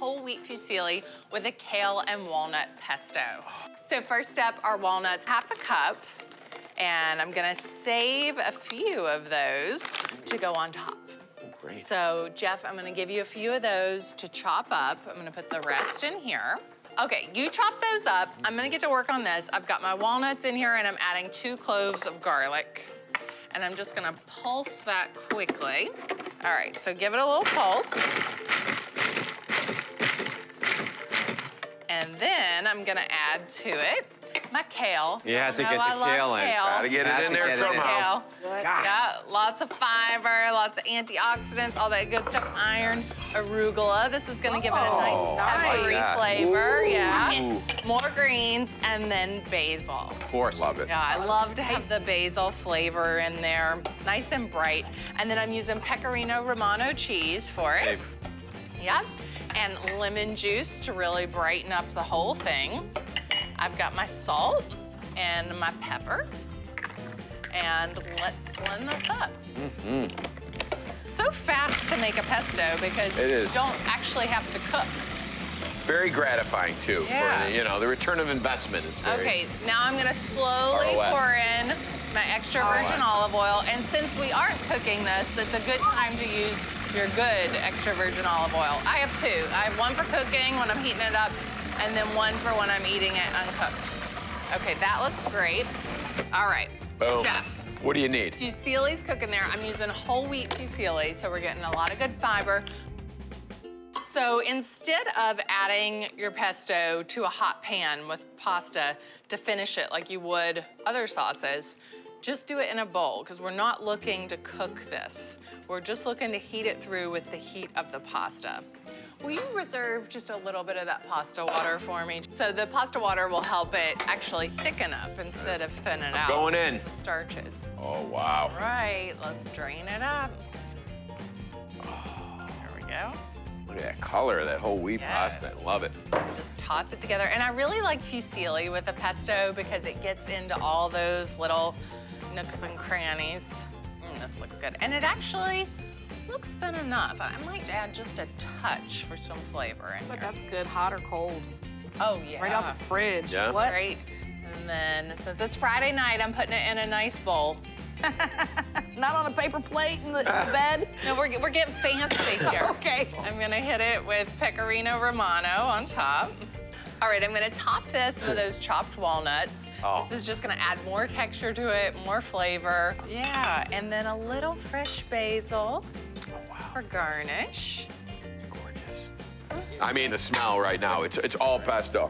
whole wheat fusilli with a kale and walnut pesto. So first up, our walnuts, half a cup. And I'm gonna save a few of those to go on top. Great. So Jeff, I'm gonna give you a few of those to chop up. I'm gonna put the rest in here. Okay, you chop those up. I'm gonna get to work on this. I've got my walnuts in here and I'm adding 2 cloves of garlic. And I'm just gonna pulse that quickly. All right, so give it a little pulse. And then I'm gonna add to it my kale. You have to get the kale in. Gotta get it in there somehow. Yeah, lots of fiber, lots of antioxidants, all that good stuff. Iron, arugula. This is gonna give it a nice peppery flavor. Ooh. Yeah. More greens, and then basil. Of course. Love it. Yeah, I love to have the basil flavor in there, nice and bright. And then I'm using Pecorino Romano cheese for it. Yep. And lemon juice to really brighten up the whole thing. I've got my salt and my pepper. And let's blend this up. It's so fast to make a pesto because It is. you don't actually have to cook. Very gratifying, too. Yeah. For, you know, the return of investment is very... Okay, now I'm gonna slowly ROS. pour in my extra virgin olive oil. And since we aren't cooking this, it's a good time to use your good extra virgin olive oil. I have 2. I have one for cooking when I'm heating it up, and then one for when I'm eating it uncooked. Okay, that looks great. All right, Boom. Jeff. What do you need? Fusilli's cooking there. I'm using whole wheat fusilli, so we're getting a lot of good fiber. So instead of adding your pesto to a hot pan with pasta to finish it like you would other sauces, just do it in a bowl, because we're not looking to cook this. We're just looking to heat it through with the heat of the pasta. Will you reserve just a little bit of that pasta water for me? So the pasta water will help it actually thicken up instead of thin it out. Going in. The starches. Oh, wow. All right, let's drain it up. There we go. Look at that color of that whole wheat pasta. Yes. I love it. Just toss it together. And I really like fusilli with a pesto because it gets into all those little nooks and crannies. This looks good. And it actually looks thin enough. I might add just a touch for some flavor in But here. that's good, hot or cold. Oh, yeah. Right out the fridge. Yeah. What? Great. And then since it's Friday night, I'm putting it in a nice bowl. Not on a paper plate in the bed? No, we're getting fancy here. Okay. I'm gonna hit it with Pecorino Romano on top. All right, I'm gonna top this with those chopped walnuts. Oh. This is just gonna add more texture to it, more flavor. Yeah, and then a little fresh basil for garnish. Gorgeous. I mean, the smell right now, it's all pesto.